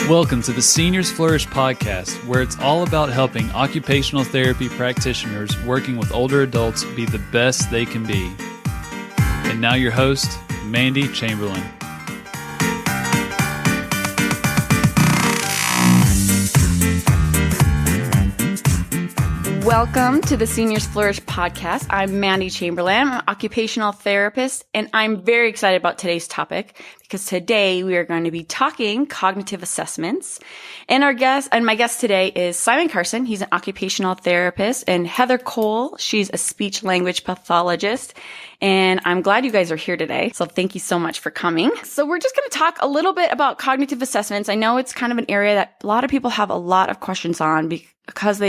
Welcome to the Seniors Flourish podcast, where it's all about helping occupational therapy practitioners working with older adults be the best they can be. And now your host, Mandy Chamberlain. Welcome to the Seniors Flourish podcast. I'm Mandy Chamberlain. I'm an occupational therapist, and I'm very excited about today's topic because today we are going to be talking cognitive assessments. And my guest today is Simon Carson. He's an occupational therapist, and Heather Cole. She's a speech language pathologist. And I'm glad you guys are here today. So thank you so much for coming. So we're just going to talk a little bit about cognitive assessments. I know it's kind of an area that a lot of people have a lot of questions on because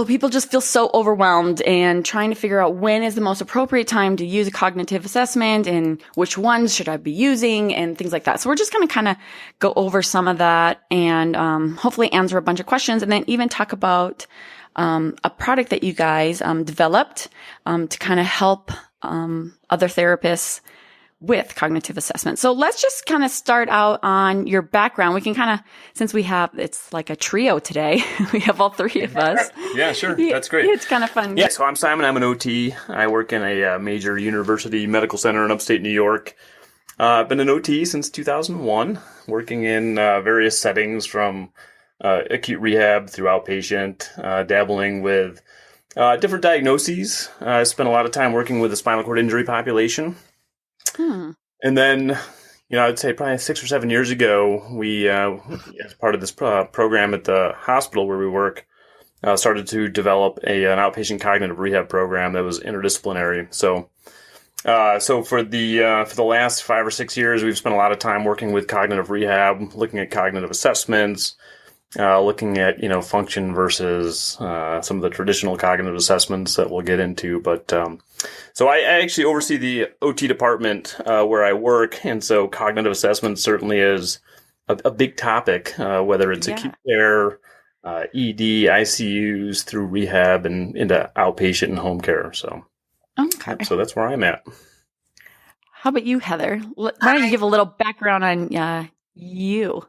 people just feel so overwhelmed and trying to figure out when is the most appropriate time to use a cognitive assessment and which ones should I be using and things like that. So we're just going to kind of go over some of that and hopefully answer a bunch of questions and then even talk about a product that you guys developed to kind of help other therapists with cognitive assessment. So let's just kind of start out on your background. We can kind of, since it's like a trio today, we have all three of us. Yeah, sure. That's great. It's kind of fun. Yeah, so I'm Simon. I'm an OT. I work in a major university medical center in upstate New York. I've been an OT since 2001, working in various settings from acute rehab through outpatient, dabbling with different diagnoses. I spent a lot of time working with the spinal cord injury population. And then, I'd say probably 6 or 7 years ago, we, as part of this program at the hospital where we work, started to develop an outpatient cognitive rehab program that was interdisciplinary. So for the last 5 or 6 years, we've spent a lot of time working with cognitive rehab, looking at cognitive assessments, looking at, function versus some of the traditional cognitive assessments that we'll get into. But so I actually oversee the OT department where I work. And so cognitive assessment certainly is a big topic, whether it's acute care, ED, ICUs, through rehab and into outpatient and home care. So, okay. So that's where I'm at. How about you, Heather? Why don't you give a little background on you?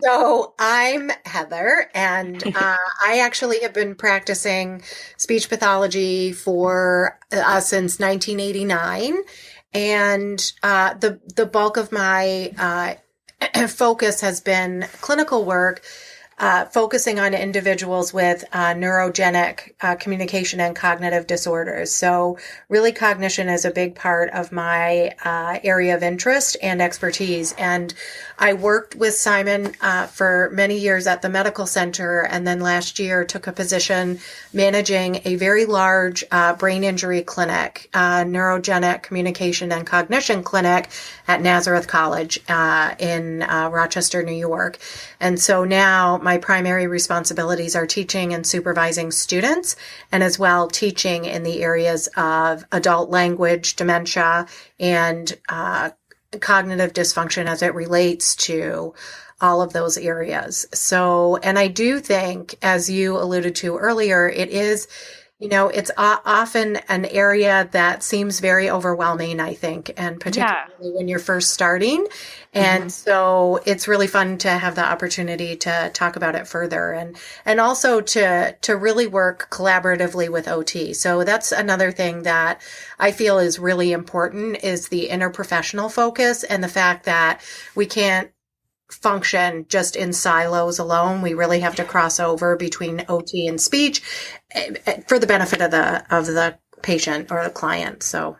So I'm Heather, and I actually have been practicing speech pathology for since 1989, and the bulk of my focus has been clinical work, focusing on individuals with neurogenic communication and cognitive disorders. So really cognition is a big part of my area of interest and expertise. And I worked with Simon for many years at the medical center, and then last year took a position managing a very large brain injury clinic, neurogenic communication and cognition clinic at Nazareth College in Rochester, New York. And so now my primary responsibilities are teaching and supervising students, and as well teaching in the areas of adult language, dementia, and cognitive dysfunction as it relates to all of those areas. So, and I do think, as you alluded to earlier, it is, it's often an area that seems very overwhelming, I think, and particularly when you're first starting. And so it's really fun to have the opportunity to talk about it further and also to really work collaboratively with OT. So that's another thing that I feel is really important, is the interprofessional focus and the fact that we can't function just in silos alone. We really have to cross over between OT and speech for the benefit of the patient or the client. So,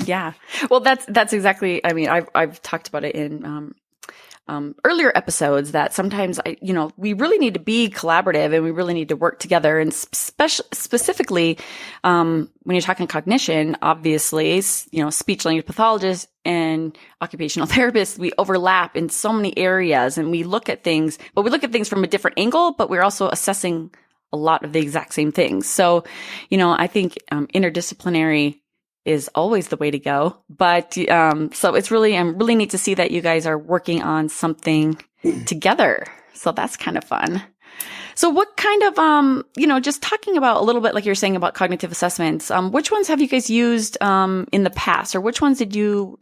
yeah, well, that's exactly. I mean, I've talked about it in earlier episodes that sometimes we really need to be collaborative and we really need to work together. And specifically, when you're talking cognition, obviously, speech language pathologists and occupational therapists, we overlap in so many areas and we look at things, but we look at things from a different angle, but we're also assessing a lot of the exact same things. So, I think interdisciplinary is always the way to go. But so it's really, I'm really neat to see that you guys are working on something together. So that's kind of fun. So what kind of, just talking about a little bit, like you're saying about cognitive assessments, which ones have you guys used in the past, or which ones did you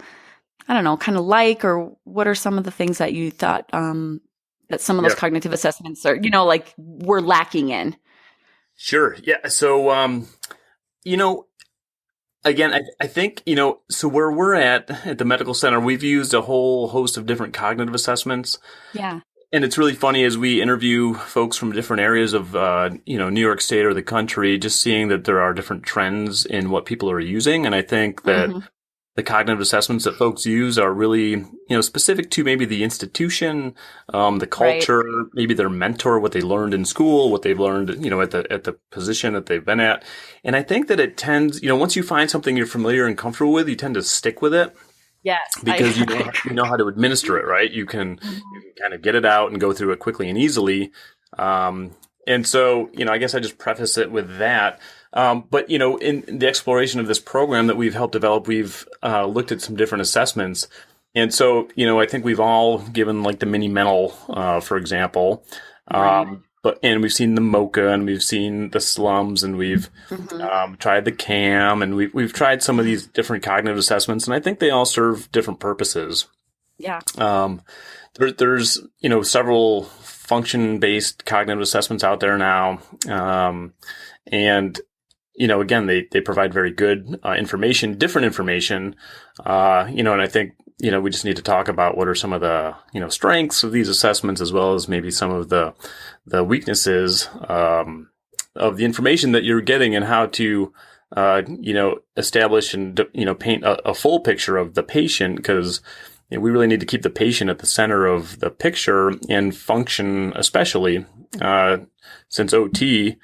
I don't know, kind of like, or what are some of the things that you thought that some of those cognitive assessments are, like we're lacking in? Sure. Yeah. So, again, I think, so where we're at the medical center, we've used a whole host of different cognitive assessments. Yeah. And it's really funny as we interview folks from different areas of, New York State or the country, just seeing that there are different trends in what people are using. And I think that the cognitive assessments that folks use are really, specific to maybe the institution, the culture, maybe their mentor, what they learned in school, what they've learned, at the position that they've been at. And I think that it tends, once you find something you're familiar and comfortable with, you tend to stick with it. Yes. Because you know how to administer it, right? You can kind of get it out and go through it quickly and easily. And so, I guess I just preface it with that. But, in the exploration of this program that we've helped develop, we've looked at some different assessments. And so, I think we've all given like the mini mental, for example. And we've seen the MOCA and we've seen the slums and we've tried the CAM and we've tried some of these different cognitive assessments, and I think they all serve different purposes. Yeah. There's several function-based cognitive assessments out there now, and again they provide very good information, different information, and I think we just need to talk about what are some of the strengths of these assessments as well as maybe some of the weaknesses of the information that you're getting and how to establish and paint a full picture of the patient, because we really need to keep the patient at the center of the picture and function, especially since OT.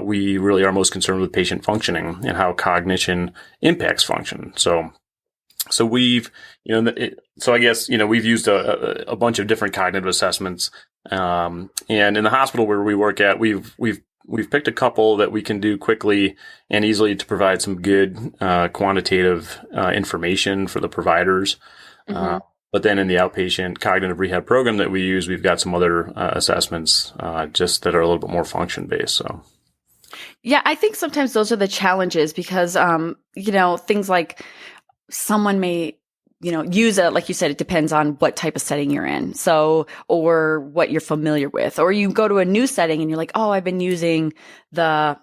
We really are most concerned with patient functioning and how cognition impacts function. So we've, so I guess, we've used a bunch of different cognitive assessments. And in the hospital where we work at, we've picked a couple that we can do quickly and easily to provide some good, quantitative, information for the providers. But then in the outpatient cognitive rehab program that we use, we've got some other, assessments, just that are a little bit more function based. So. Yeah, I think sometimes those are the challenges because, things like someone may, use it, like you said, it depends on what type of setting you're in. So, or what you're familiar with, or you go to a new setting and you're like, oh, I've been using the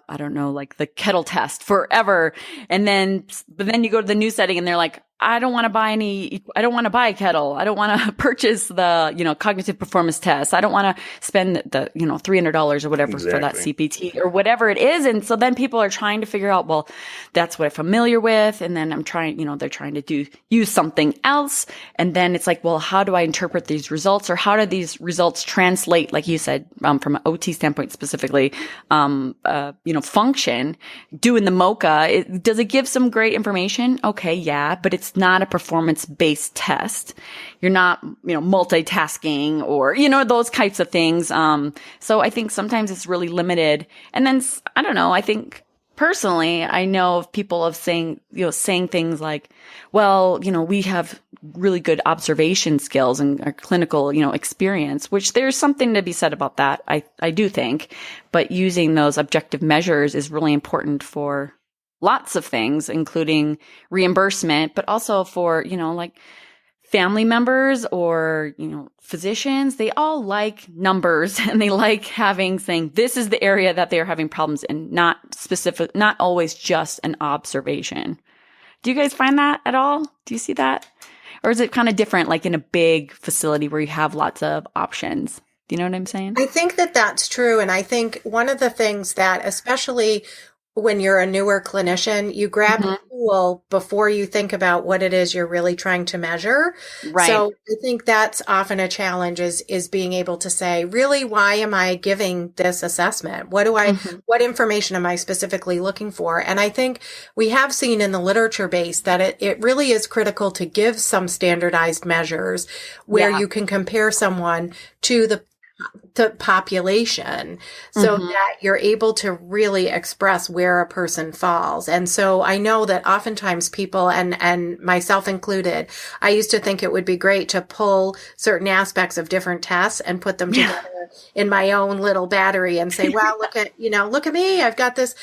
kettle test forever. But then you go to the new setting and they're like, I don't want to buy a kettle. I don't want to purchase the, cognitive performance test. I don't want to spend the, $300 or whatever for that CPT or whatever it is. And so then people are trying to figure out, well, that's what I'm familiar with. And then they're trying to use something else. And then it's like, well, how do I interpret these results, or how do these results translate, like you said, from an OT standpoint specifically, function, doing the MOCA, does it give some great information? Okay. Yeah. But it's not a performance-based test. You're not, multitasking or, those types of things. So I think sometimes it's really limited. And then, I don't know, I think personally, I know of people saying things like, well, we have really good observation skills and our clinical, experience, which there's something to be said about that. I do think, but using those objective measures is really important for lots of things, including reimbursement, but also for, like family members or, physicians. They all like numbers and they like saying this is the area that they're having problems in, not always just an observation. Do you guys find that at all? Do you see that? Or is it kind of different, like in a big facility where you have lots of options? Do you know what I'm saying? I think that that's true. And I think one of the things that, especially when you're a newer clinician, you grab the tool before you think about what it is you're really trying to measure. Right. So I think that's often a challenge is being able to say, really, why am I giving this assessment? What information am I specifically looking for? And I think we have seen in the literature base that it really is critical to give some standardized measures where you can compare someone to the the population so that you're able to really express where a person falls. And so I know that oftentimes people, and myself included, I used to think it would be great to pull certain aspects of different tests and put them together in my own little battery and say, well, look at me. I've got this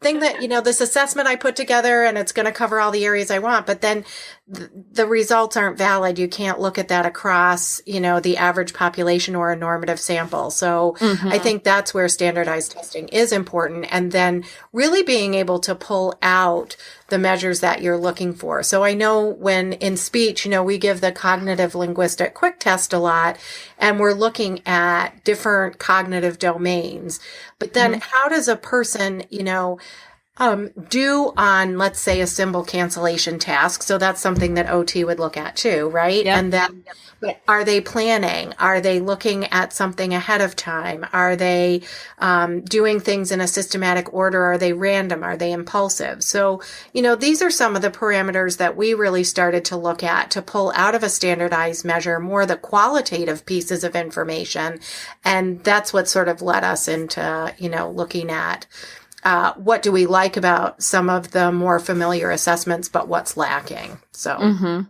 thing that, this assessment I put together and it's going to cover all the areas I want. But then the results aren't valid. You can't look at that across, the average population or a normative sample. So I think that's where standardized testing is important. And then really being able to pull out the measures that you're looking for. So I know when in speech, we give the cognitive linguistic quick test a lot, and we're looking at different cognitive domains. But then how does a person, do on, let's say, a symbol cancellation task? So that's something that OT would look at too, right? Yep. And then are they planning? Are they looking at something ahead of time? Are they doing things in a systematic order? Are they random? Are they impulsive? So, these are some of the parameters that we really started to look at to pull out of a standardized measure more the qualitative pieces of information. And that's what sort of led us into, looking at what do we like about some of the more familiar assessments, but what's lacking. So.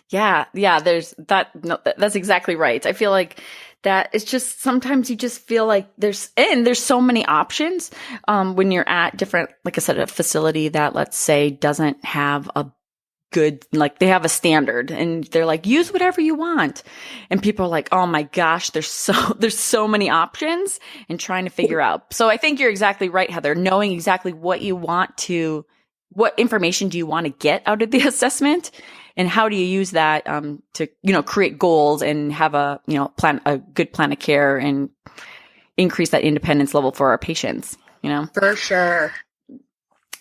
Yeah. There's that. No, that's exactly right. I feel like that it's just sometimes you just feel like there's so many options when you're at different, like I said, a facility that, let's say, doesn't have a good, like they have a standard and they're like, use whatever you want. And people are like, oh my gosh, there's so many options and trying to figure out. So I think you're exactly right, Heather, knowing exactly what information do you want to get out of the assessment and how do you use that to, create goals and have a good plan of care and increase that independence level for our patients, For sure.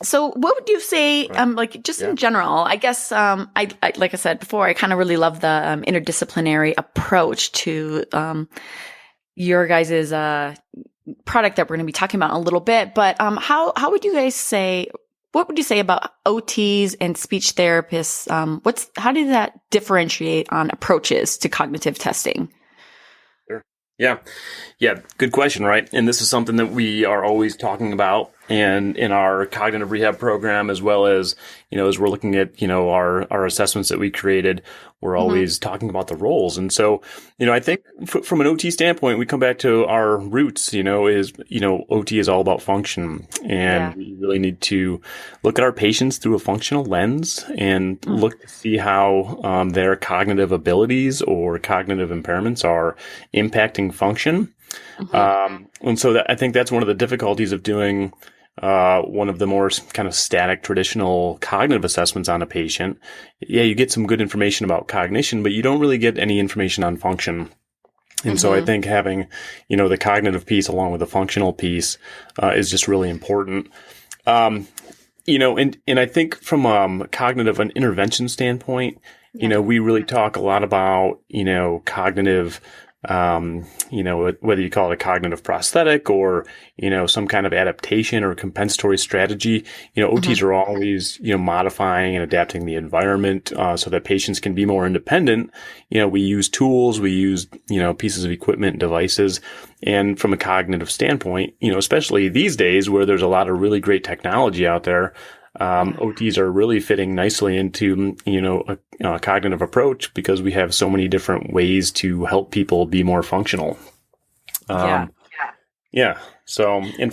So what would you say, in general, I guess, I like I said before, I kind of really love the interdisciplinary approach to your guys' product that we're going to be talking about in a little bit. But how would you guys say, what would you say about OTs and speech therapists? How does that differentiate on approaches to cognitive testing? Sure. Yeah. Good question, right? And this is something that we are always talking about, and in our cognitive rehab program, as well as, as we're looking at, our assessments that we created, we're always talking about the roles. And so, I think from an OT standpoint, we come back to our roots, OT is all about function, and we really need to look at our patients through a functional lens and look to see how their cognitive abilities or cognitive impairments are impacting function. And so I think that's one of the difficulties of doing one of the more kind of static traditional cognitive assessments on a patient. Yeah, you get some good information about cognition, but you don't really get any information on function. And so I think having, the cognitive piece along with the functional piece is just really important. And I think from cognitive an intervention standpoint, we really talk a lot about, cognitive whether you call it a cognitive prosthetic or, some kind of adaptation or compensatory strategy, OTs are always, modifying and adapting the environment, so that patients can be more independent. We use tools, we use, pieces of equipment and devices. And from a cognitive standpoint, especially these days where there's a lot of really great technology out there, OTs are really fitting nicely into, a cognitive approach because we have so many different ways to help people be more functional. So, and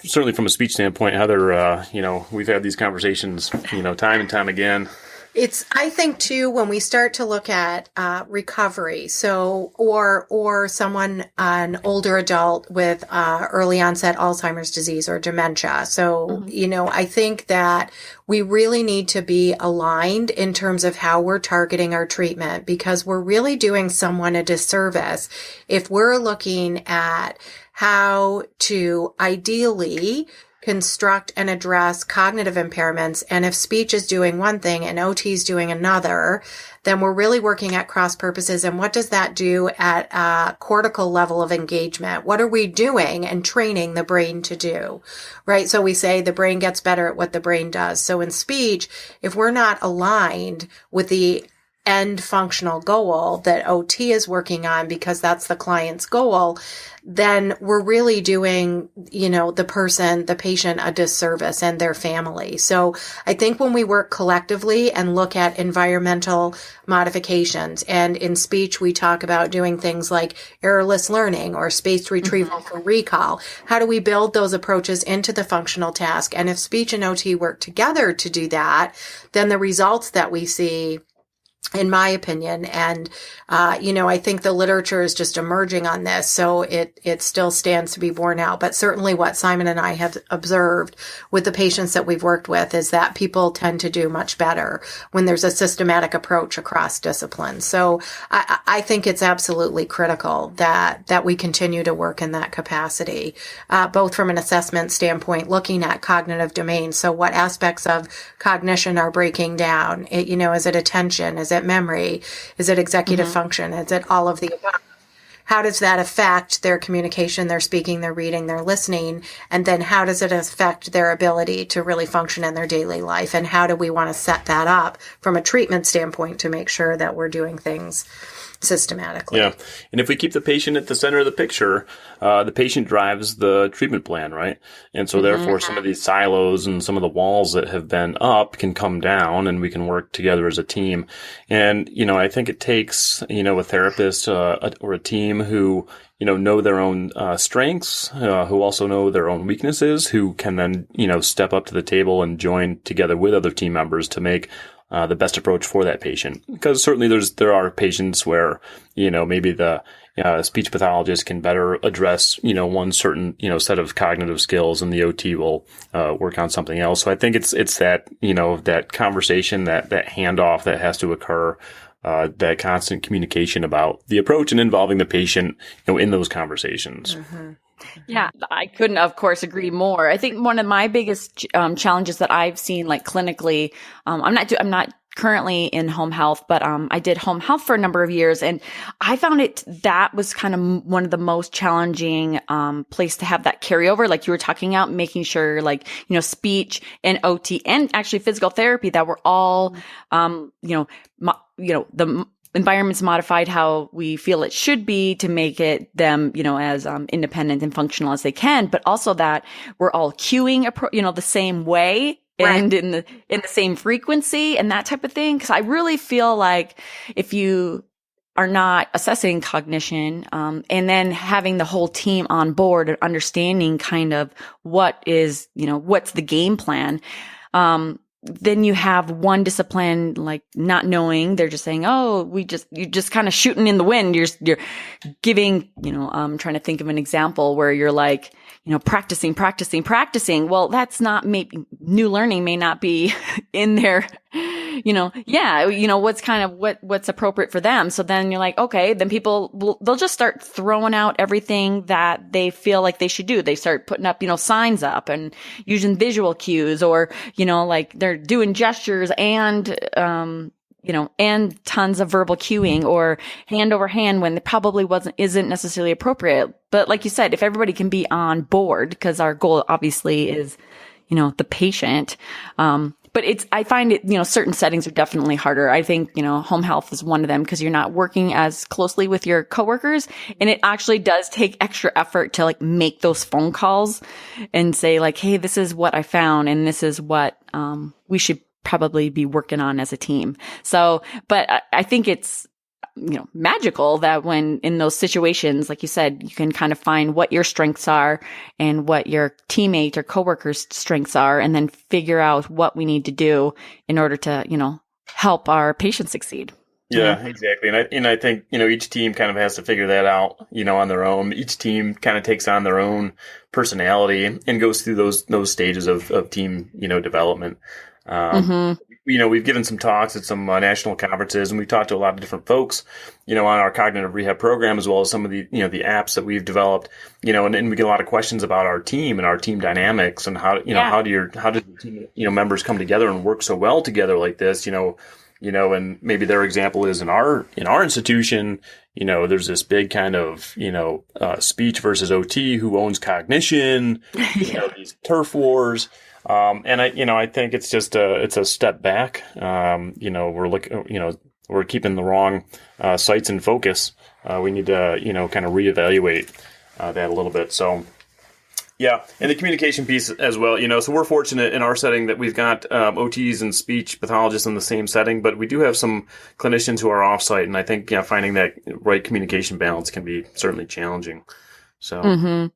certainly from a speech standpoint, Heather, we've had these conversations, time and time again. I think too, when we start to look at recovery, so or someone, an older adult with early onset Alzheimer's disease or dementia. So, I think that we really need to be aligned in terms of how we're targeting our treatment, because we're really doing someone a disservice if we're looking at how to ideally construct and address cognitive impairments. And if speech is doing one thing and OT is doing another, then we're really working at cross purposes. And what does that do at a cortical level of engagement? What are we doing and training the brain to do, right? So we say the brain gets better at what the brain does. So in speech, if we're not aligned with the end functional goal that OT is working on, because that's the client's goal, then we're really doing, the patient a disservice and their family. So I think when we work collectively and look at environmental modifications, and in speech, we talk about doing things like errorless learning or spaced retrieval for recall. How do we build those approaches into the functional task? And if speech and OT work together to do that, then the results that we see, in my opinion, and, I think the literature is just emerging on this, so it still stands to be borne out. But certainly what Simon and I have observed with the patients that we've worked with is that people tend to do much better when there's a systematic approach across disciplines. So I think it's absolutely critical that we continue to work in that capacity, both from an assessment standpoint, looking at cognitive domains. So what aspects of cognition are breaking down? Is it attention? Is it memory? Is it executive function? Is it all of the above? How does that affect their communication, their speaking, their reading, their listening? And then how does it affect their ability to really function in their daily life? And how do we want to set that up from a treatment standpoint to make sure that we're doing things systematically? Yeah. And if we keep the patient at the center of the picture, the patient drives the treatment plan, right? And so therefore some of these silos and some of the walls that have been up can come down, and we can work together as a team. And, I think it takes, a therapist or a team who, know their own strengths, who also know their own weaknesses, who can then, step up to the table and join together with other team members to make the best approach for that patient. Because certainly there are patients where, maybe the speech pathologist can better address, one certain, set of cognitive skills, and the OT will work on something else. So I think it's that, that conversation, that handoff that has to occur, that constant communication about the approach and involving the patient, in those conversations. Yeah, I couldn't, of course, agree more. I think one of my biggest challenges that I've seen, like clinically, I'm not currently in home health, but I did home health for a number of years, and I found that was kind of one of the most challenging place to have that carryover, like you were talking about, making sure, like, speech and OT and actually physical therapy, that we're all, the environment's modified how we feel it should be to make it them, as independent and functional as they can, but also that we're all cueing, the same way. Right. And in the same frequency and that type of thing. Cause I really feel like if you are not assessing cognition, and then having the whole team on board and understanding kind of what is, what's the game plan, then you have one discipline, like not knowing, they're just saying, oh, you're just kind of shooting in the wind. You're giving, I'm trying to think of an example where you're like, practicing. Well, that's not, maybe new learning may not be in there, what's appropriate for them. So then you're like, okay, then they'll just start throwing out everything that they feel like they should do. They start putting up, signs up and using visual cues, or, like they're doing gestures and, and tons of verbal cueing or hand over hand when it probably isn't necessarily appropriate. But like you said, if everybody can be on board, because our goal obviously is, the patient, but I find it, certain settings are definitely harder. I think, home health is one of them, because you're not working as closely with your coworkers, and it actually does take extra effort to like make those phone calls and say like, hey, this is what I found, and this is what, we should probably be working on as a team. So, but I think it's, magical that when in those situations, like you said, you can kind of find what your strengths are and what your teammate or coworkers' strengths are, and then figure out what we need to do in order to, help our patients succeed. Yeah, exactly. And I think, each team kind of has to figure that out, on their own. Each team kind of takes on their own personality and goes through those stages of team, development. We've given some talks at some national conferences, and we've talked to a lot of different folks, on our cognitive rehab program, as well as some of the, the apps that we've developed, and we get a lot of questions about our team and our team dynamics, and how do the team, members come together and work so well together like this, and maybe their example is in our institution, there's this big kind of, speech versus OT, who owns cognition, these turf wars. And I think it's just it's a step back. We're we're keeping the wrong sites in focus, we need to, kind of reevaluate that a little bit. So, yeah, and the communication piece as well, so we're fortunate in our setting that we've got OTs and speech pathologists in the same setting, but we do have some clinicians who are off-site, and I think finding that right communication balance can be certainly challenging. So,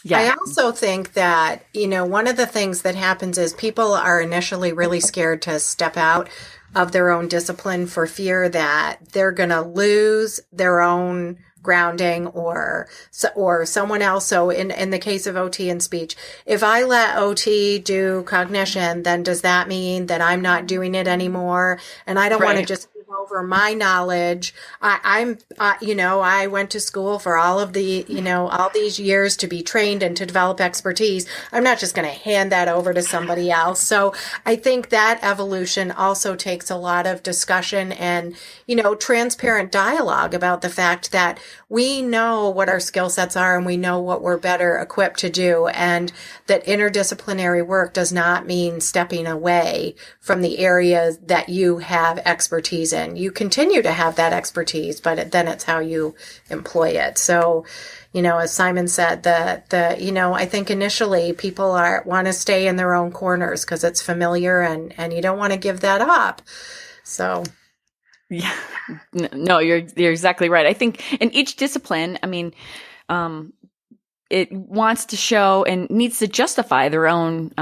Yeah. I also think that, one of the things that happens is people are initially really scared to step out of their own discipline for fear that they're going to lose their own grounding or someone else. So in the case of OT and speech, if I let OT do cognition, then does that mean that I'm not doing it anymore? And I don't want to just give over my knowledge. I went to school for all of the, all these years to be trained and to develop expertise. I'm not just going to hand that over to somebody else. So I think that evolution also takes a lot of discussion and, transparent dialogue about the fact that we know what our skill sets are and we know what we're better equipped to do. And that interdisciplinary work does not mean stepping away from the areas that you have expertise in. You continue to have that expertise, but then it's how you employ it. So, as Simon said, I think initially people want to stay in their own corners because it's familiar and you don't want to give that up. So. Yeah, no, you're exactly right. I think in each discipline, it wants to show and needs to justify their own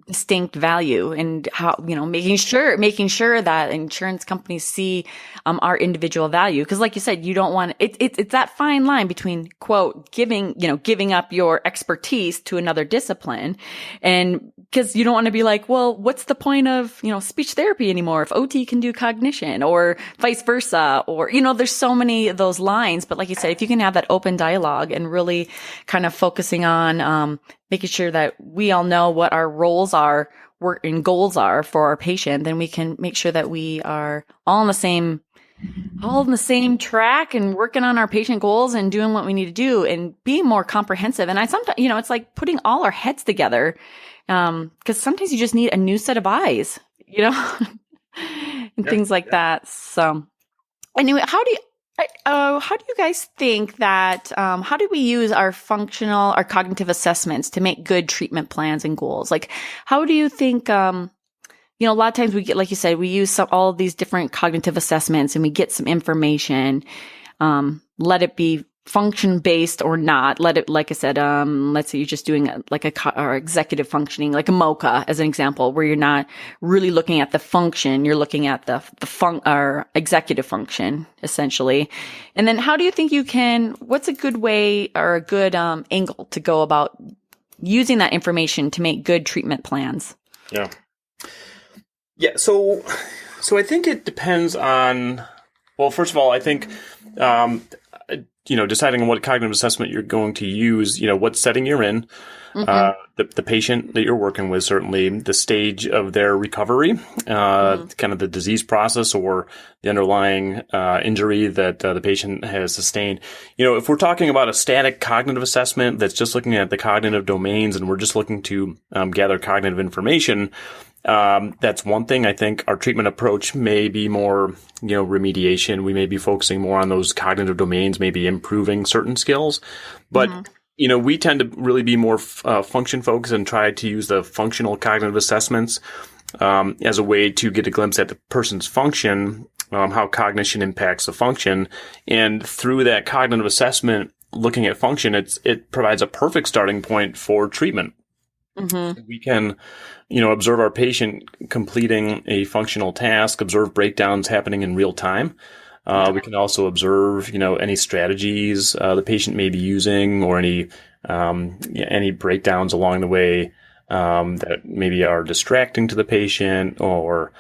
distinct value, and how, making sure that insurance companies see our individual value. Because like you said, you don't want it's that fine line between, quote, giving up your expertise to another discipline, and because you don't want to be like, well, what's the point of speech therapy anymore if OT can do cognition, or vice versa, or there's so many of those lines. But like you said, if you can have that open dialogue and really kind of focusing on making sure that we all know what our roles are and goals are for our patient, then we can make sure that we are all in the same track and working on our patient goals and doing what we need to do and being more comprehensive. And I sometimes, it's like putting all our heads together, because sometimes you just need a new set of eyes, and things like that. So anyway, how do you guys think that, how do we use our cognitive assessments to make good treatment plans and goals? Like, how do you think, a lot of times we get, like you said, we use all of these different cognitive assessments and we get some information, let it be function based or not. Let it, like I said, let's say you're just doing or executive functioning, like a MOCA as an example, where you're not really looking at the function, you're looking at the executive function essentially. And then how do you think what's a good way or a good angle to go about using that information to make good treatment plans? Yeah. Yeah. So I think it depends on, well, first of all, I think, deciding on what cognitive assessment you're going to use, what setting you're in, the patient that you're working with, certainly the stage of their recovery, kind of the disease process or the underlying injury that the patient has sustained. If we're talking about a static cognitive assessment that's just looking at the cognitive domains and we're just looking to gather cognitive information, that's one thing. I think our treatment approach may be more, remediation. We may be focusing more on those cognitive domains, maybe improving certain skills. But, we tend to really be more function focused and try to use the functional cognitive assessments as a way to get a glimpse at the person's function, how cognition impacts the function. And through that cognitive assessment, looking at function, it provides a perfect starting point for treatment. We can, observe our patient completing a functional task, observe breakdowns happening in real time. We can also observe, any strategies the patient may be using or any breakdowns along the way that maybe are distracting to the patient or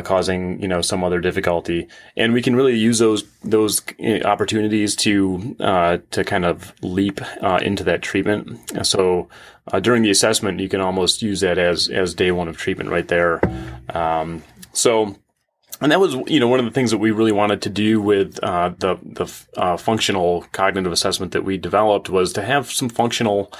causing, some other difficulty. And we can really use those opportunities to kind of leap into that treatment. So during the assessment, you can almost use that as day one of treatment right there. And that was, one of the things that we really wanted to do with the functional cognitive assessment that we developed was to have some functional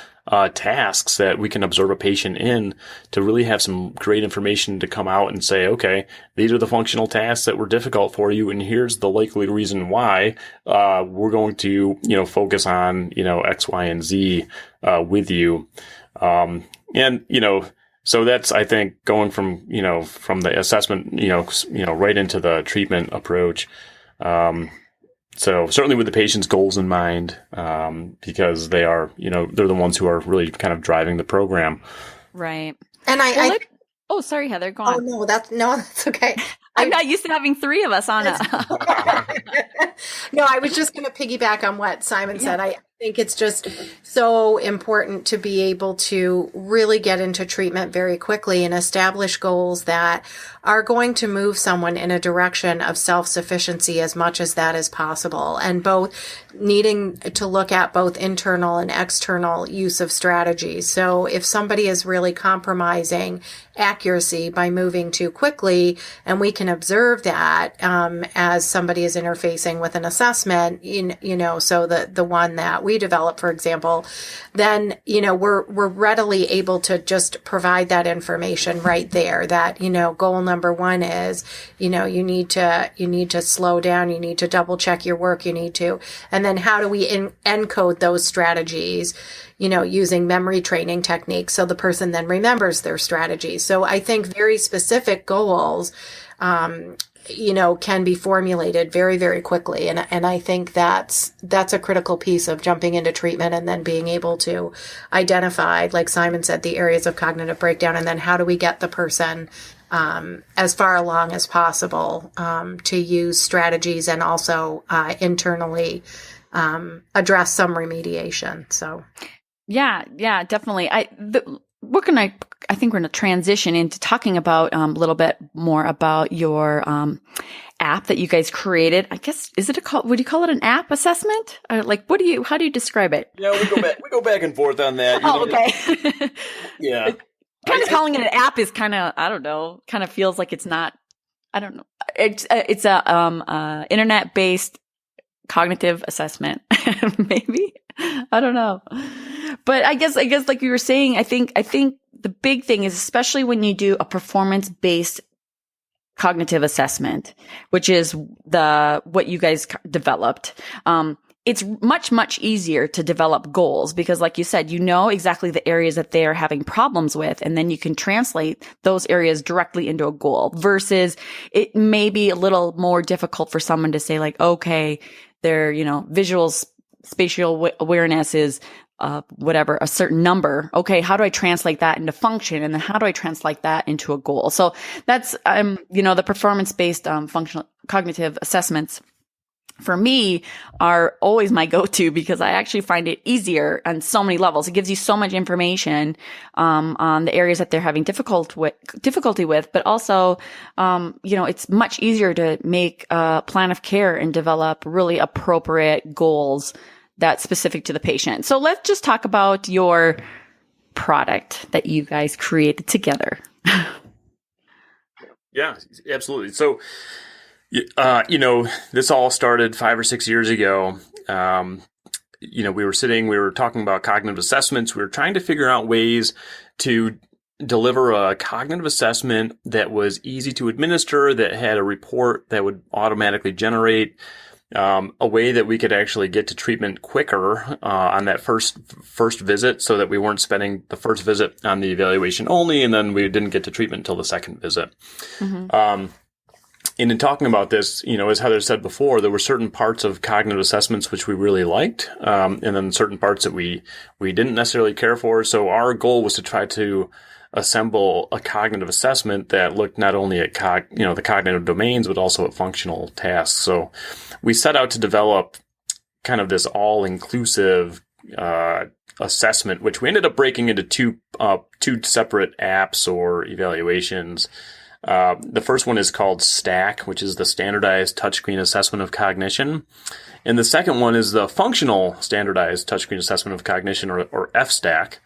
tasks that we can observe a patient in to really have some great information to come out and say, okay, these are the functional tasks that were difficult for you, and here's the likely reason why. We're going to, focus on, X, Y, and Z with you. So that's, I think, going from the assessment, right into the treatment approach. So certainly with the patient's goals in mind, because they are, they're the ones who are really kind of driving the program. Right. And oh, sorry, Heather, go on. Oh, no, that's okay. I'm not used to having three of us on it. No, I was just going to piggyback on what Simon said. I think it's just so important to be able to really get into treatment very quickly and establish goals that are going to move someone in a direction of self-sufficiency as much as that is possible, and both needing to look at both internal and external use of strategies. So if somebody is really compromising accuracy by moving too quickly, and we can observe that as somebody is interfacing with an assessment, so the one that we develop, for example, then, we're readily able to just provide that information right there that, goal number one is, you need to slow down, you need to double check your work, and then how do we encode those strategies, using memory training techniques so the person then remembers their strategies. So I think very specific goals, can be formulated very, very quickly. And I think that's a critical piece of jumping into treatment and then being able to identify, like Simon said, the areas of cognitive breakdown, and then how do we get the person as far along as possible to use strategies and also internally address some remediation. So. Yeah, definitely. I think we're going to transition into talking about a little bit more about your app that you guys created. I guess, would you call it an app assessment? How do you describe it? Yeah, we go back and forth on that. Okay. Yeah. Kind of calling it an app is kind of, I don't know, kind of feels like it's not, I don't know. It's a internet-based cognitive assessment, maybe. I don't know. But I guess like you were saying, I think the big thing is, especially when you do a performance-based cognitive assessment, which is what you guys developed. It's much, much easier to develop goals because, like you said, exactly the areas that they are having problems with, and then you can translate those areas directly into a goal, versus it may be a little more difficult for someone to say, like, okay, their, visual spatial awareness is whatever, a certain number. Okay, how do I translate that into function? And then how do I translate that into a goal? So that's, the performance-based functional cognitive assessments for me are always my go-to because I actually find it easier on so many levels. It gives you so much information on the areas that they're having difficulty with, but also, it's much easier to make a plan of care and develop really appropriate goals that's specific to the patient. So let's just talk about your product that you guys created together. Yeah, absolutely. So, this all started 5 or 6 years ago. We were talking about cognitive assessments. We were trying to figure out ways to deliver a cognitive assessment that was easy to administer, that had a report that would automatically generate, a way that we could actually get to treatment quicker on that first visit, so that we weren't spending the first visit on the evaluation only, and then we didn't get to treatment until the second visit. Mm-hmm. And in talking about this, as Heather said before, there were certain parts of cognitive assessments which we really liked, and then certain parts that we didn't necessarily care for. So our goal was to try to assemble a cognitive assessment that looked not only at the cognitive domains, but also at functional tasks. So we set out to develop kind of this all-inclusive assessment, which we ended up breaking into two separate apps or evaluations. The first one is called STAC, which is the Standardized Touchscreen Assessment of Cognition. And the second one is the Functional Standardized Touchscreen Assessment of Cognition, or F-STAC.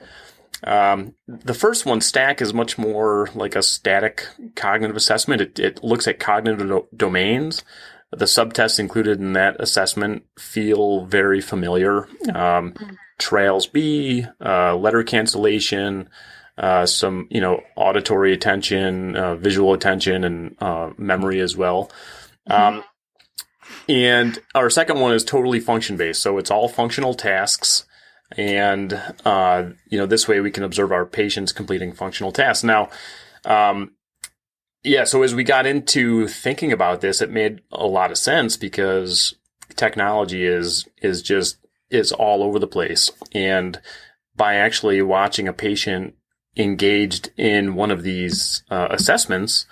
The first one, STAC, is much more like a static cognitive assessment. It looks at cognitive domains. the subtests included in that assessment feel very familiar. Trails B, letter cancellation, some, auditory attention, visual attention, and memory as well. And our second one is totally function-based. So it's all functional tasks. And, this way we can observe our patients completing functional tasks. Now, so as we got into thinking about this, it made a lot of sense because technology is all over the place. And by actually watching a patient engaged in one of these assessments,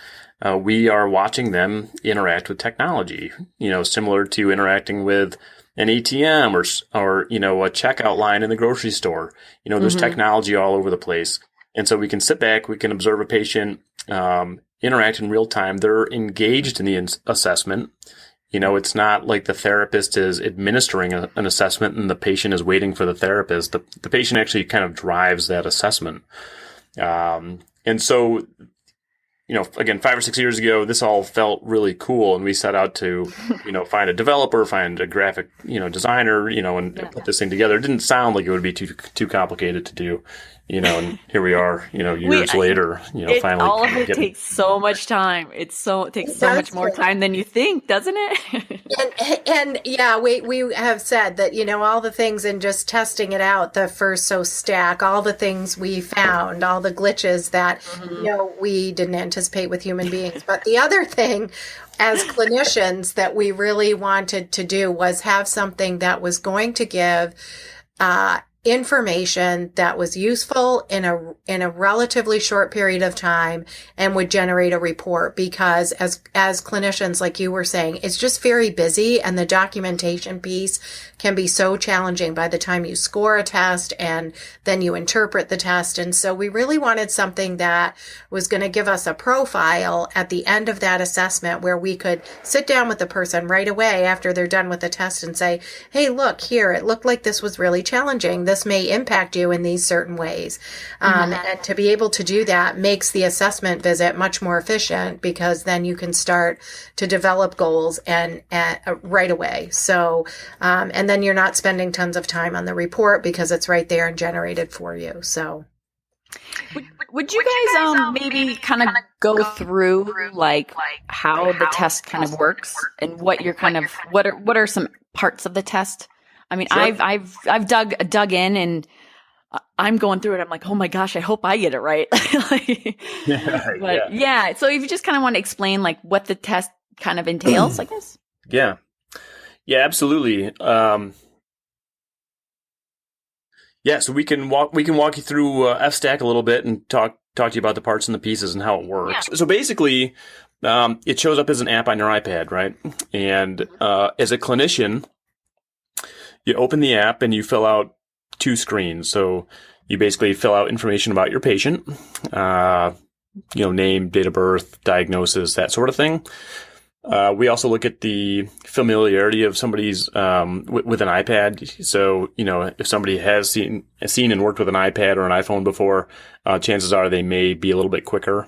we are watching them interact with technology, similar to interacting with an ATM or a checkout line in the grocery store. There's technology all over the place. And so we can sit back, we can observe a patient interact in real time. They're engaged in the assessment. It's not like the therapist is administering an assessment and the patient is waiting for the therapist. The patient actually kind of drives that assessment. And so, again, 5 or 6 years ago, this all felt really cool. And we set out to, find a developer, find a graphic, designer, and put this thing together. It didn't sound like it would be too complicated to do, and here we are, years later, finally. All of it takes so much time. It takes so much more time than you think, doesn't it? and yeah, we have said that, all the things in just testing it out, the first STAC, all the things we found, all the glitches that, we didn't anticipate with human beings. But the other thing as clinicians that we really wanted to do was have something that was going to give, information that was useful in a relatively short period of time and would generate a report, because as clinicians, like you were saying, it's just very busy and the documentation piece can be so challenging by the time you score a test and then you interpret the test. And so we really wanted something that was going to give us a profile at the end of that assessment where we could sit down with the person right away after they're done with the test and say, hey, look here, it looked like this was really challenging. This may impact you in these certain ways. And to be able to do that makes the assessment visit much more efficient, because then you can start to develop goals and right away. So, and then you're not spending tons of time on the report because it's right there and generated for you. So would you guys maybe kind of go through like how the test kind of works and what you're kind of, what are some parts of the test? I mean, sure. I've dug in and I'm going through it. I'm like, oh my gosh, I hope I get it right. Yeah. So if you just kind of want to explain like what the test kind of entails, I guess. Yeah, absolutely. So we can walk you through F-STAC a little bit and talk to you about the parts and the pieces and how it works. Yeah. So basically, it shows up as an app on your iPad, right? And as a clinician, you open the app and you fill out 2 screens. So you basically fill out information about your patient, name, date of birth, diagnosis, that sort of thing. We also look at the familiarity of somebody's with an iPad. So, if somebody has seen and worked with an iPad or an iPhone before, chances are they may be a little bit quicker.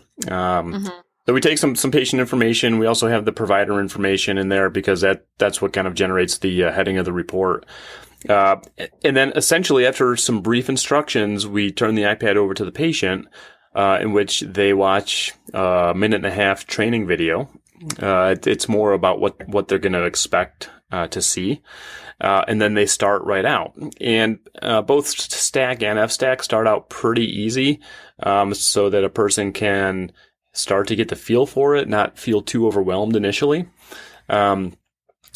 So we take some patient information. We also have the provider information in there because that's what kind of generates the heading of the report. And then essentially after some brief instructions, we turn the iPad over to the patient, in which they watch a 1.5-minute training video. It's more about what they're going to expect to see. And then they start right out. And both STAC and F-STAC start out pretty easy, so that a person can start to get the feel for it, not feel too overwhelmed initially. So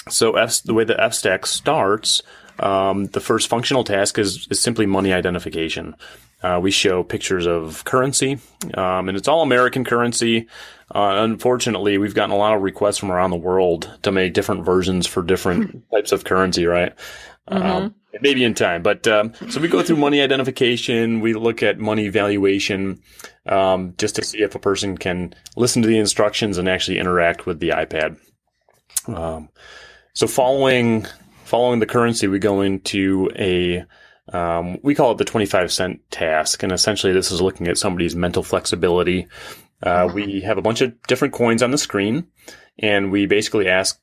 the way the F-STAC starts, the first functional task is simply money identification. We show pictures of currency, and it's all American currency. Unfortunately, we've gotten a lot of requests from around the world to make different versions for different types of currency, right? Maybe in time. But so we go through money identification. We look at money valuation, just to see if a person can listen to the instructions and actually interact with the iPad. So following the currency, we go into we call it the 25-cent task. And essentially this is looking at somebody's mental flexibility. We have a bunch of different coins on the screen, and we basically ask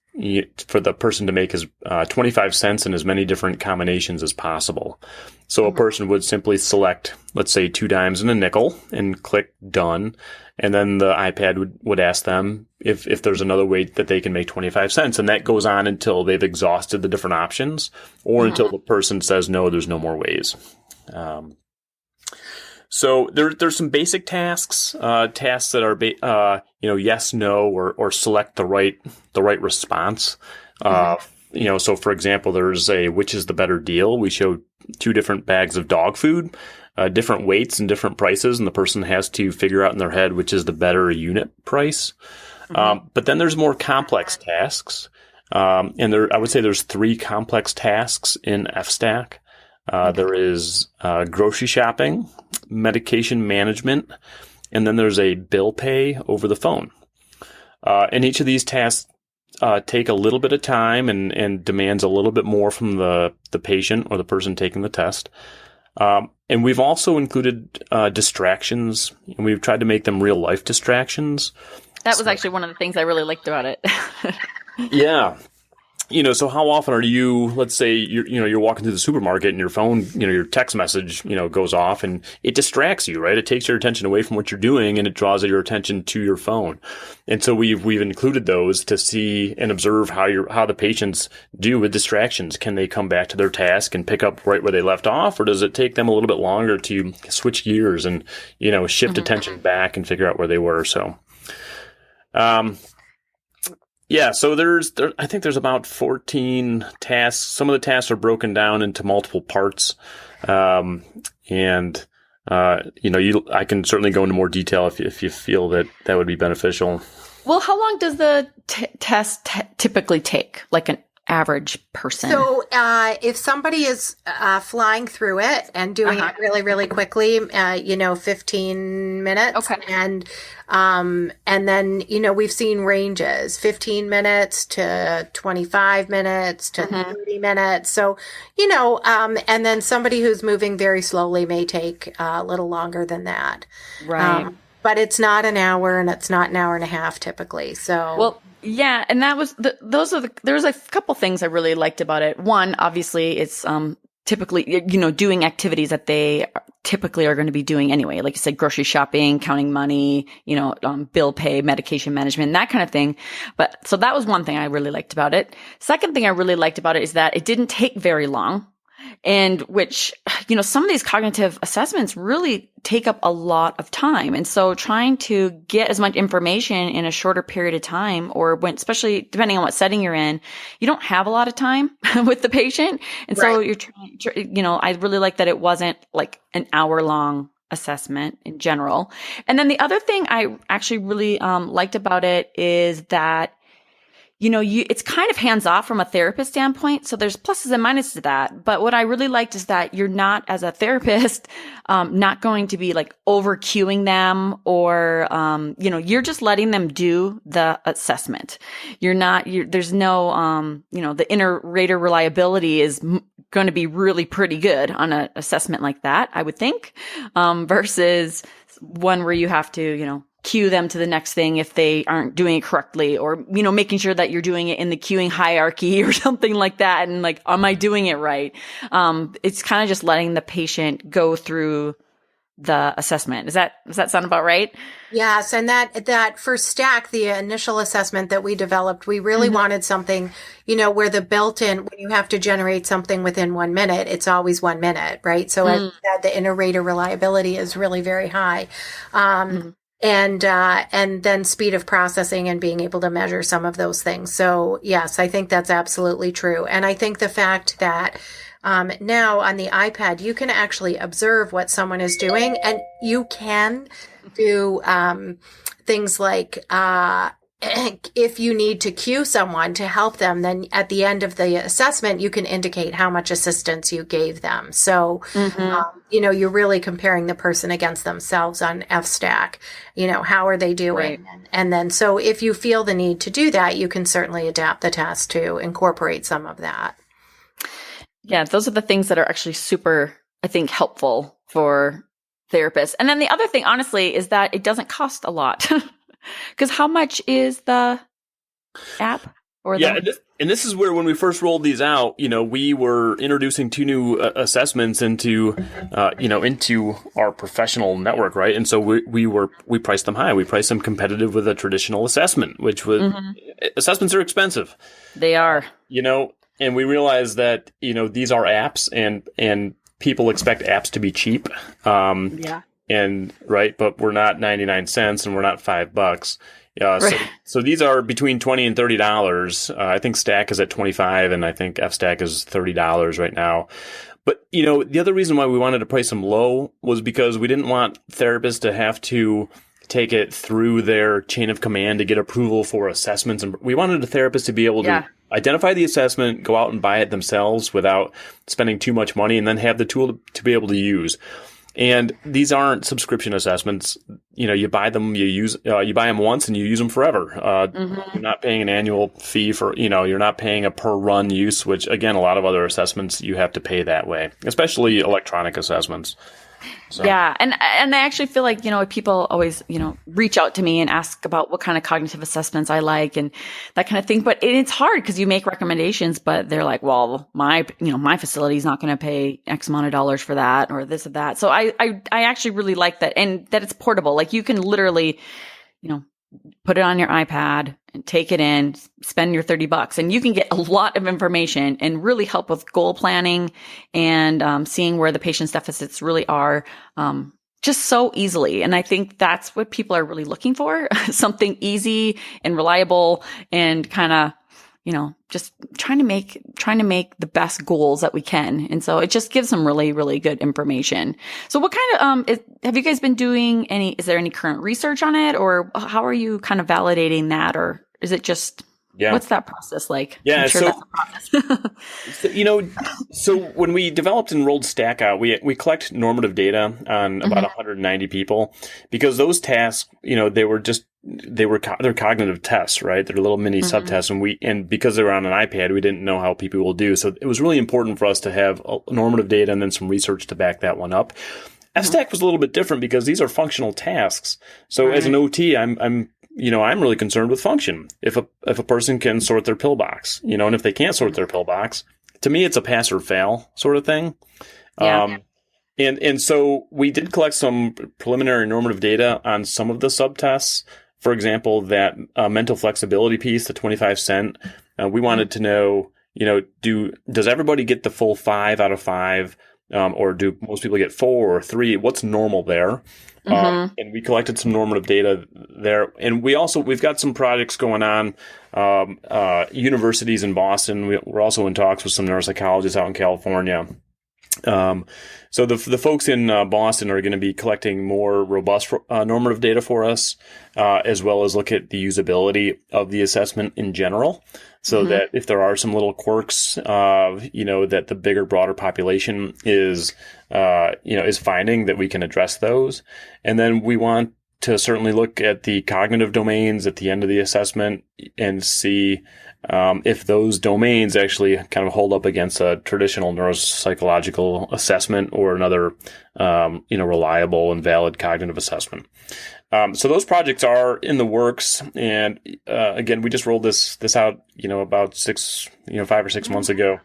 for the person to make as 25 cents in as many different combinations as possible. So a person would simply select, let's say, 2 dimes and a nickel and click done. And then the iPad would ask them if there's another way that they can make 25 cents. And that goes on until they've exhausted the different options or until the person says, no, there's no more ways. So there's some basic tasks that are, yes, no, or select the right response. So for example, there's which is the better deal? We show 2 different bags of dog food, different weights and different prices, and the person has to figure out in their head which is the better unit price. But then there's more complex tasks. And I would say there's 3 complex tasks in F-STAC. There is grocery shopping, medication management, and then there's a bill pay over the phone. And each of these tasks take a little bit of time and demands a little bit more from the patient or the person taking the test. And we've also included distractions, and we've tried to make them real life distractions. That was actually one of the things I really liked about it. Yeah. So how often are you, let's say you're walking through the supermarket and your phone, your text message, goes off and it distracts you, right? It takes your attention away from what you're doing and it draws your attention to your phone. And so we've included those to see and observe how the patients do with distractions. Can they come back to their task and pick up right where they left off, or does it take them a little bit longer to switch gears and, shift attention back and figure out where they were? So, yeah, so I think there's about 14 tasks. Some of the tasks are broken down into multiple parts. I can certainly go into more detail if you feel that would be beneficial. Well, how long does the test typically take, like an average person? So if somebody is flying through it and doing it really, really quickly, 15 minutes. Okay. And then, we've seen ranges, 15 minutes to 25 minutes to 30 minutes. So, and then somebody who's moving very slowly may take a little longer than that. Right. But it's not an hour and it's not an hour and a half typically. So, well, yeah. And that was there's a couple things I really liked about it. One, obviously it's, typically, doing activities that they typically are going to be doing anyway. Like you said, grocery shopping, counting money, bill pay, medication management, that kind of thing. But so that was one thing I really liked about it. Second thing I really liked about it is that it didn't take very long. And which, some of these cognitive assessments really take up a lot of time. And so trying to get as much information in a shorter period of time, or especially depending on what setting you're in, you don't have a lot of time with the patient. And so you're trying, I really like that it wasn't like an hour-long assessment in general. And then the other thing I actually really liked about it is that it's kind of hands off from a therapist standpoint. So there's pluses and minuses to that. But what I really liked is that you're not, as a therapist, not going to be like over cueing them or, you're just letting them do the assessment. There's no, the inner rater reliability is going to be really pretty good on an assessment like that, I would think, versus one where you have to, cue them to the next thing if they aren't doing it correctly, or, making sure that you're doing it in the cueing hierarchy or something like that. And like, am I doing it right? It's kind of just letting the patient go through the assessment. Does that sound about right? Yes. And that for STAC, the initial assessment that we developed, we really wanted something, where the built-in, when you have to generate something within 1 minute, it's always 1 minute, right? So as you said, the inner rater reliability is really very high. And then speed of processing and being able to measure some of those things. So yes, I think that's absolutely true. And I think the fact that now on the iPad, you can actually observe what someone is doing, and you can do things like if you need to cue someone to help them, then at the end of the assessment, you can indicate how much assistance you gave them. So, you're really comparing the person against themselves on F-STAC. How are they doing? Right. And then, so if you feel the need to do that, you can certainly adapt the test to incorporate some of that. Yeah, those are the things that are actually super, I think, helpful for therapists. And then the other thing, honestly, is that it doesn't cost a lot. Because how much is the app? Or Yeah, and this is where when we first rolled these out, we were introducing 2 new assessments into our professional network, right? And so we priced them high. We priced them competitive with a traditional assessment, which was assessments are expensive. They are. And we realized that these are apps, and people expect apps to be cheap. And right, but we're not 99 cents, and we're not $5. So these are between $20 and $30. I think STAC is at $25, and I think F-STAC is $30 right now. But, the other reason why we wanted to price them low was because we didn't want therapists to have to take it through their chain of command to get approval for assessments. And we wanted a therapist to be able to identify the assessment, go out and buy it themselves without spending too much money, and then have the tool to be able to use. And these aren't subscription assessments. You buy them, you buy them once and you use them forever. You're not paying an annual fee for, you're not paying a per run use, which again, a lot of other assessments you have to pay that way, especially electronic assessments. So. Yeah. And I actually feel like, people always, reach out to me and ask about what kind of cognitive assessments I like and that kind of thing. But it's hard because you make recommendations, but they're like, well, my facility is not going to pay X amount of dollars for that or this or that. So I actually really like that, and that it's portable. Like you can literally, put it on your iPad and take it in, spend your $30, and you can get a lot of information and really help with goal planning and seeing where the patient's deficits really are just so easily. And I think that's what people are really looking for, something easy and reliable and kind of, just trying to make the best goals that we can. And so it just gives them really, really good information. So what kind of, have you guys been doing is there any current research on it, or how are you kind of validating that? Or is it just, what's that process like? Yeah. I'm sure that's a process. So when we developed and rolled STAC out, we collect normative data on about 190 people, because those tasks, they're cognitive tests, right? They're little mini subtests, and because they were on an iPad, we didn't know how people will do. So it was really important for us to have normative data and then some research to back that one up. F-STAC was a little bit different because these are functional tasks. So as an OT, I'm really concerned with function. If a person can sort their pill box, and if they can't sort their pill box, to me, it's a pass or fail sort of thing. Yeah. And so we did collect some preliminary normative data on some of the subtests. For example, that mental flexibility piece, the 25 cent, we wanted to know, does everybody get the full 5 out of 5? Or do most people get 4 or 3? What's normal there? And we collected some normative data there. And we've got some projects going on, universities in Boston. We're also in talks with some neuropsychologists out in California. So the folks in Boston are going to be collecting more robust normative data for us, as well as look at the usability of the assessment in general, so that if there are some little quirks, that the bigger, broader population is finding, that we can address those. And then we want to certainly look at the cognitive domains at the end of the assessment and see if those domains actually kind of hold up against a traditional neuropsychological assessment or another, reliable and valid cognitive assessment. So those projects are in the works. And, again, we just rolled this out, about 5 or 6 months ago.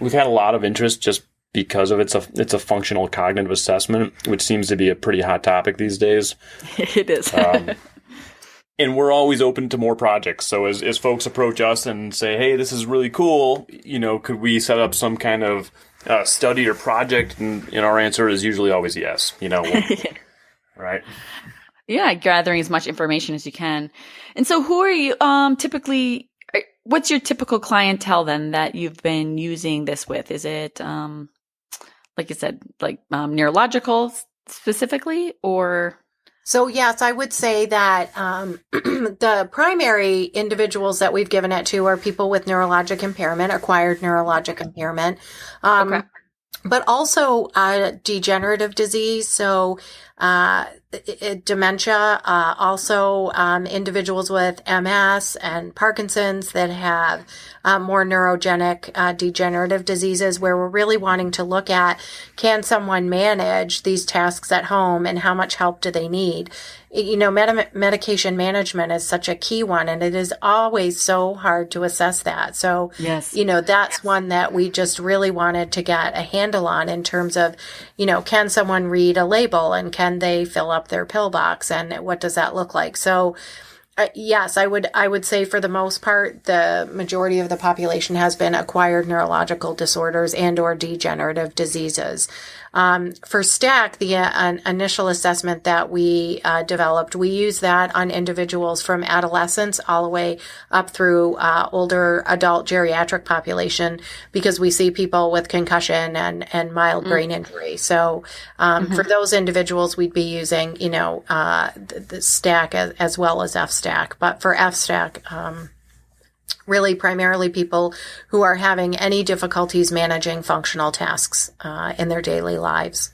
We've had a lot of interest just because of it's a functional cognitive assessment, which seems to be a pretty hot topic these days. It is. And we're always open to more projects. So as folks approach us and say, hey, this is really cool, could we set up some kind of study or project? And our answer is usually always yes, right? Yeah, gathering as much information as you can. And so who are you typically, what's your typical clientele then that you've been using this with? Is it, like you said, neurological specifically, or? So yes, I would say that the primary individuals that we've given it to are people with neurologic impairment, acquired neurologic impairment, but also degenerative disease. So dementia, also individuals with MS and Parkinson's that have more neurogenic degenerative diseases, where we're really wanting to look at, can someone manage these tasks at home and how much help do they need? Medication management is such a key one, and it is always so hard to assess that. So, yes, that's one that we just really wanted to get a handle on in terms of, can someone read a label and can they fill up their pill box, and what does that look like? So, yes, I would say for the most part, the majority of the population has been acquired neurological disorders and or degenerative diseases. For STAC, the initial assessment that we developed, we use that on individuals from adolescents all the way up through older adult geriatric population, because we see people with concussion and mild brain injury. So for those individuals, we'd be using, the STAC as well as F-STAC. But for F-STAC, really primarily people who are having any difficulties managing functional tasks in their daily lives.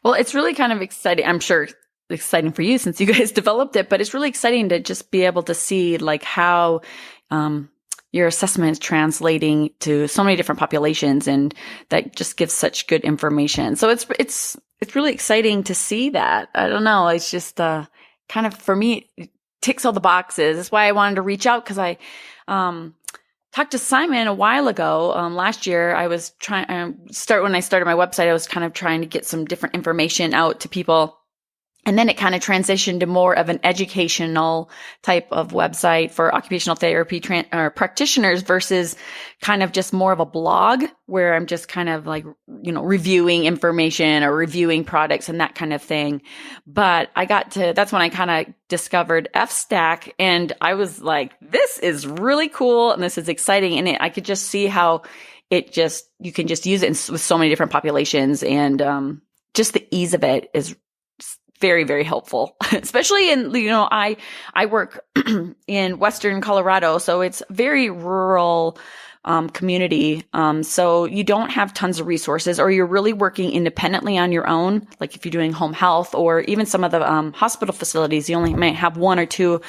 Well, it's really kind of exciting. I'm sure exciting for you since you guys developed it, but it's really exciting to just be able to see like how your assessment is translating to so many different populations, and that just gives such good information. So it's really exciting to see that. I don't know. It's just kind of, for me, it ticks all the boxes. That's why I wanted to reach out, because I talked to Simon a while ago. Last year, I was when I started my website, I was kind of trying to get some different information out to people. And then it kind of transitioned to more of an educational type of website for occupational therapy practitioners versus kind of just more of a blog where I'm just kind of like, reviewing information or reviewing products and that kind of thing. But that's when I kind of discovered F-STAC, and I was like, this is really cool and this is exciting. And I could just see how you can just use it with so many different populations, and just the ease of it is very, very helpful, especially in, I work in Western Colorado, so it's very rural community. So you don't have tons of resources, or you're really working independently on your own. Like if you're doing home health or even some of the hospital facilities, you only might have one or two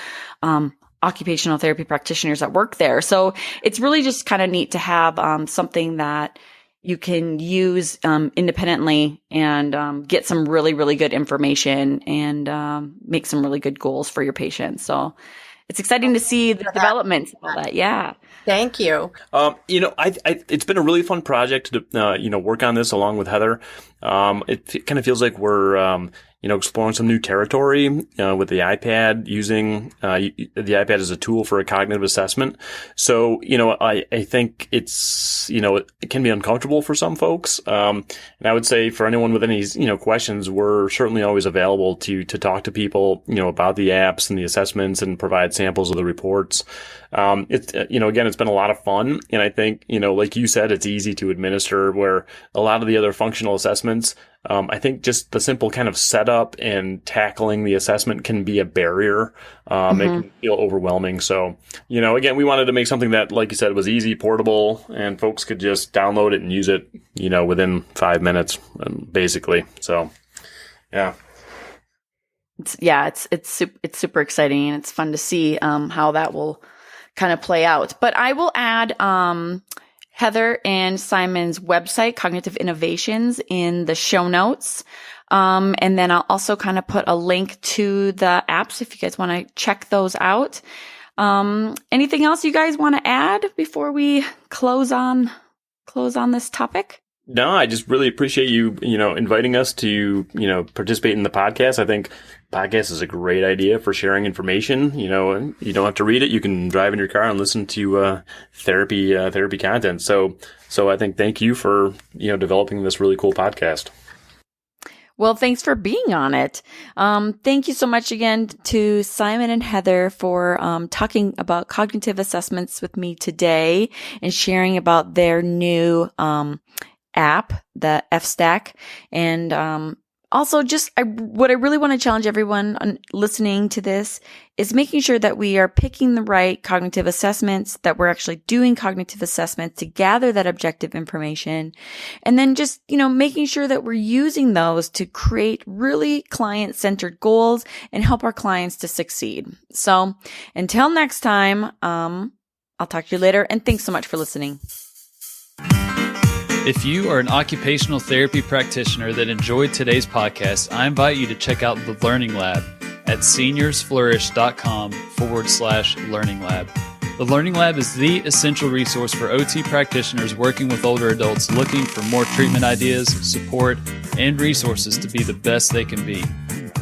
occupational therapy practitioners that work there. So it's really just kind of neat to have something that you can use independently and get some really, really good information and make some really good goals for your patients. So it's exciting to see the developments of all that. Yeah. Thank you. It's been a really fun project to, work on this along with Heather. It kind of feels like we're, exploring some new territory with the iPad, using the iPad as a tool for a cognitive assessment. So, I think it's, it can be uncomfortable for some folks. And I would say for anyone with any, questions, we're certainly always available to talk to people, about the apps and the assessments and provide samples of the reports. It's, again, it's been a lot of fun. And I think, like you said, it's easy to administer, where a lot of the other functional assessments, I think just the simple kind of setup and tackling the assessment can be a barrier. It can feel overwhelming. So, again, we wanted to make something that, like you said, was easy, portable, and folks could just download it and use it, within 5 minutes, basically. So, yeah. It's super exciting, and it's fun to see how that will kind of play out. But I will add Heather and Simon's website, Cognitive Innovations, in the show notes. And then I'll also kind of put a link to the apps if you guys want to check those out. Anything else you guys want to add before we close on this topic? No, I just really appreciate you, inviting us to, participate in the podcast. I think podcast is a great idea for sharing information. You don't have to read it. You can drive in your car and listen to therapy content. So I think thank you for, developing this really cool podcast. Well, thanks for being on it. Thank you so much again to Simon and Heather for talking about cognitive assessments with me today and sharing about their new app, the F-STAC. And Also, what I really want to challenge everyone on listening to this is making sure that we are picking the right cognitive assessments, that we're actually doing cognitive assessments to gather that objective information. And then just, making sure that we're using those to create really client-centered goals and help our clients to succeed. So until next time, I'll talk to you later. And thanks so much for listening. If you are an occupational therapy practitioner that enjoyed today's podcast, I invite you to check out the Learning Lab at seniorsflourish.com/Learning Lab. The Learning Lab is the essential resource for OT practitioners working with older adults looking for more treatment ideas, support, and resources to be the best they can be.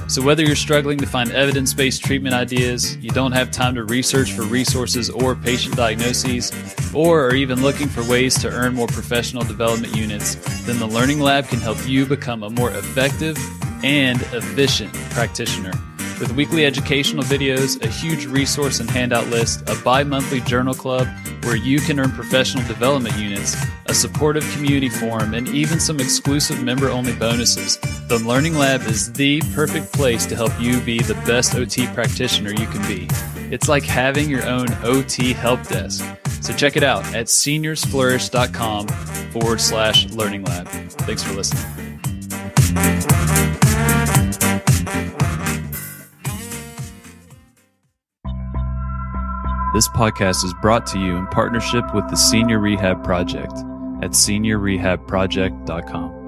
So whether you're struggling to find evidence-based treatment ideas, you don't have time to research for resources or patient diagnoses, or are even looking for ways to earn more professional development units, then the Learning Lab can help you become a more effective and efficient practitioner. With weekly educational videos, a huge resource and handout list, a bi-monthly journal club where you can earn professional development units, a supportive community forum, and even some exclusive member-only bonuses, the Learning Lab is the perfect place to help you be the best OT practitioner you can be. It's like having your own OT help desk. So check it out at seniorsflourish.com/Learning Lab. Thanks for listening. This podcast is brought to you in partnership with the Senior Rehab Project at seniorrehabproject.com.